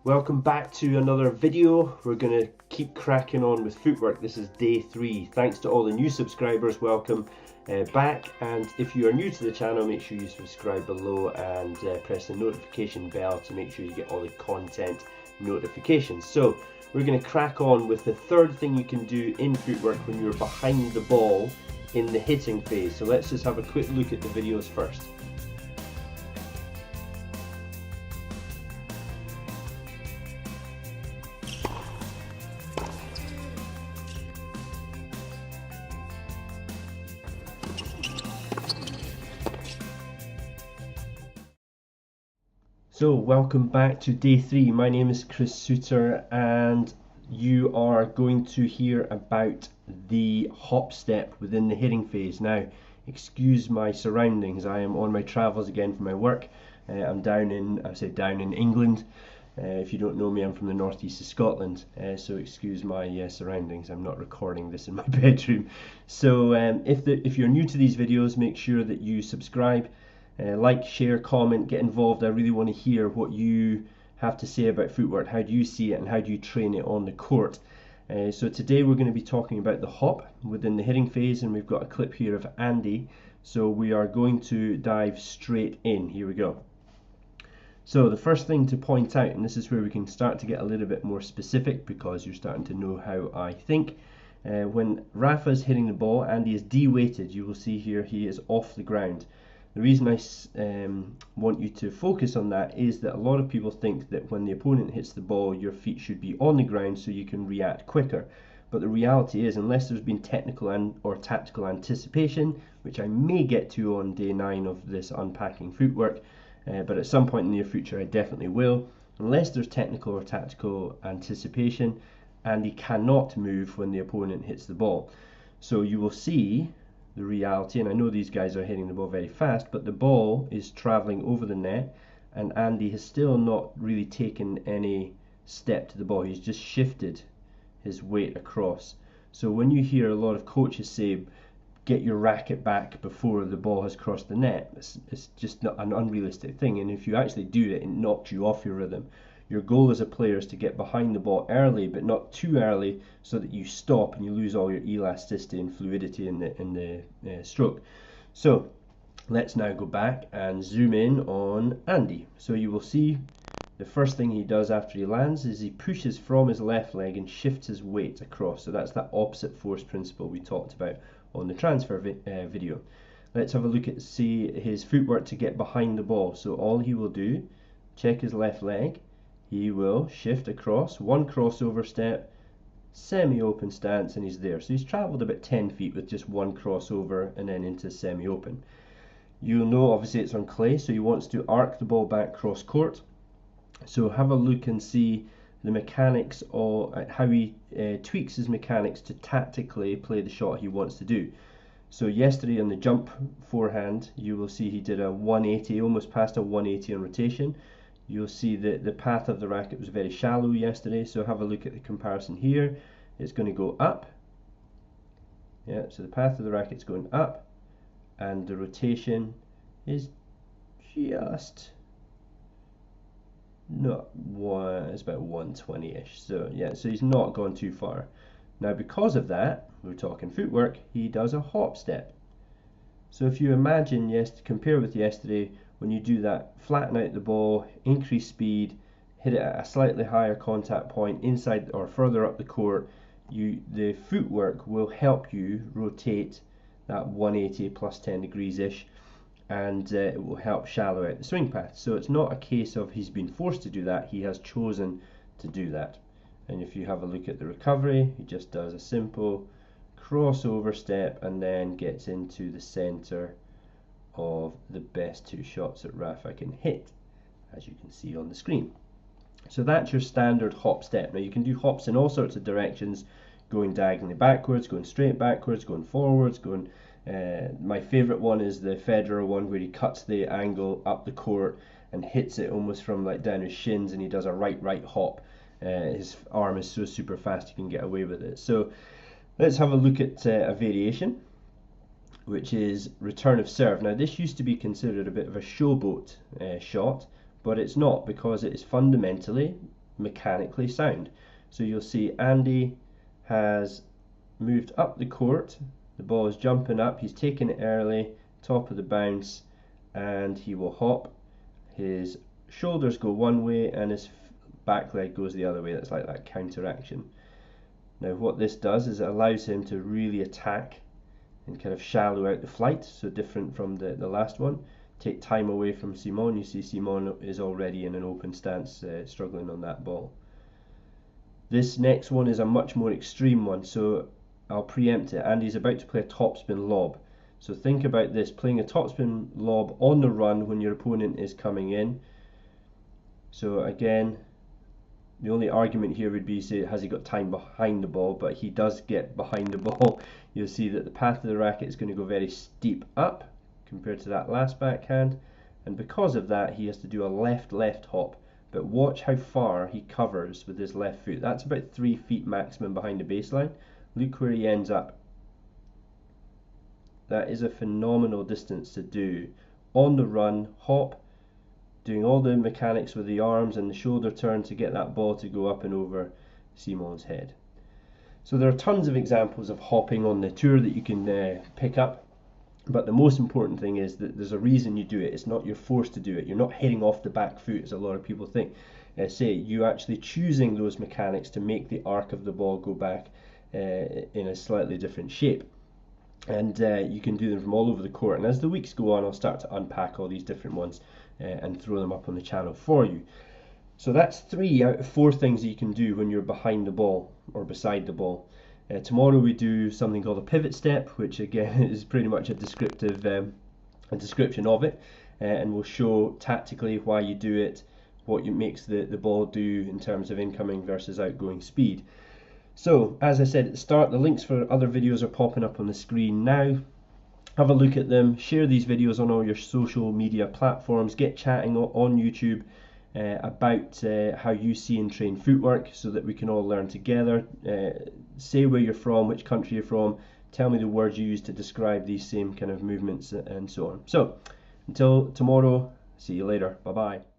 Welcome back to another video. We're going to keep cracking on with footwork. This is day 3. Thanks to all the new subscribers, welcome back. And if you are new to the channel, make sure you subscribe below and press the notification bell to make sure you get all the content notifications. So we're going to crack on with the third thing you can do in footwork when you're behind the ball in the hitting phase. So let's just have a quick look at the videos first. So welcome back to day 3. My name is Kris Soutar and you are going to hear about the hop step within the hitting phase. Now, excuse my surroundings. I am on my travels again for my work. I'm down in England. If you don't know me, I'm from the northeast of Scotland. So excuse my surroundings. I'm not recording this in my bedroom. So if you're new to these videos, make sure that you subscribe. Like, share, comment, get involved. I really want to hear what you have to say about footwork. How do you see it and how do you train it on the court? So today we're going to be talking about the hop within the hitting phase, and we've got a clip here of Andy. So we are going to dive straight in. Here we go. So the first thing to point out, and this is where we can start to get a little bit more specific because you're starting to know how I think. When Rafa is hitting the ball, Andy is de-weighted. You will see here he is off the ground. The reason I want you to focus on that is that a lot of people think that when the opponent hits the ball, your feet should be on the ground so you can react quicker. But the reality is, unless there's been technical or tactical anticipation, which I may get to on day 9 of this Unpacking Footwork, but at some point in the near future I definitely will, unless there's technical or tactical anticipation, Andy cannot move when the opponent hits the ball. So you will see the reality, and I know these guys are hitting the ball very fast, but the ball is traveling over the net and Andy has still not really taken any step to the ball. He's just shifted his weight across. So when you hear a lot of coaches say get your racket back before the ball has crossed the net, it's just not an unrealistic thing, and if you actually do it, it knocks you off your rhythm. Your goal as a player is to get behind the ball early, but not too early so that you stop and you lose all your elasticity and fluidity in the stroke. So let's now go back and zoom in on Andy. So you will see the first thing he does after he lands is he pushes from his left leg and shifts his weight across. So that's that opposite force principle we talked about on the transfer video. Let's have a look at his footwork to get behind the ball. So all he will do, check his left leg. He will shift across, one crossover step, semi-open stance, and he's there. So he's travelled about 10 feet with just one crossover and then into semi-open. You'll know obviously it's on clay, so he wants to arc the ball back cross court. So have a look and see the mechanics of how he tweaks his mechanics to tactically play the shot he wants to do. So yesterday on the jump forehand, you will see he did a 180, almost past a 180 on rotation. You'll see that the path of the racket was very shallow yesterday, so have a look at the comparison here. It's going to go up. Yeah, so the path of the racket's going up, and the rotation is just not one, it's about 120-ish. So yeah, so he's not gone too far. Now because of that, we're talking footwork, he does a hop step. So if you imagine, compare with yesterday, when you do that, flatten out the ball, increase speed, hit it at a slightly higher contact point inside or further up the court, the footwork will help you rotate that 180 plus 10 degrees ish, and it will help shallow out the swing path. So it's not a case of he's been forced to do that, he has chosen to do that. And if you have a look at the recovery, he just does a simple crossover step and then gets into the center of the best 2 shots that Rafa can hit, as you can see on the screen. So that's your standard hop step. Now you can do hops in all sorts of directions, going diagonally backwards, going straight backwards, going forwards, going my favorite one is the Federer one where he cuts the angle up the court and hits it almost from like down his shins, and he does a right hop. His arm is so super fast he can get away with it. So let's have a look at a variation, which is return of serve. Now this used to be considered a bit of a showboat shot, but it's not, because it is fundamentally mechanically sound. So you'll see Andy has moved up the court, the ball is jumping up, he's taken it early, top of the bounce, and he will hop. His shoulders go one way and his back leg goes the other way. That's like that counteraction. Now what this does is it allows him to really attack and kind of shallow out the flight, so different from the last one. Take time away from Simon. You see Simon is already in an open stance, struggling on that ball. This next one is a much more extreme one, so I'll preempt it. Andy's about to play a topspin lob. So think about this, playing a topspin lob on the run when your opponent is coming in. So again, the only argument here would be, say, has he got time behind the ball? But he does get behind the ball. You'll see that the path of the racket is going to go very steep up compared to that last backhand, and because of that he has to do a left hop. But watch how far he covers with his left foot. That's about 3 feet maximum behind the baseline. Look where he ends up. That is a phenomenal distance to do on the run, hop, doing all the mechanics with the arms and the shoulder turn to get that ball to go up and over Simon's head. So there are tons of examples of hopping on the tour that you can pick up, but the most important thing is that there's a reason you do it. It's not you're forced to do it. You're not hitting off the back foot as a lot of people think. You're actually choosing those mechanics to make the arc of the ball go back in a slightly different shape. And you can do them from all over the court, and as the weeks go on I'll start to unpack all these different ones and throw them up on the channel for you. So that's 3 out of 4 things that you can do when you're behind the ball or beside the ball. Tomorrow we do something called a pivot step, which again is pretty much a descriptive a description of it, and we'll show tactically why you do it, what makes the ball do in terms of incoming versus outgoing speed. So as I said at the start, the links for other videos are popping up on the screen now. Have a look at them, share these videos on all your social media platforms, get chatting on YouTube about how you see and train footwork so that we can all learn together. Say where you're from, which country you're from, tell me the words you use to describe these same kind of movements and so on. So until tomorrow, see you later, bye bye.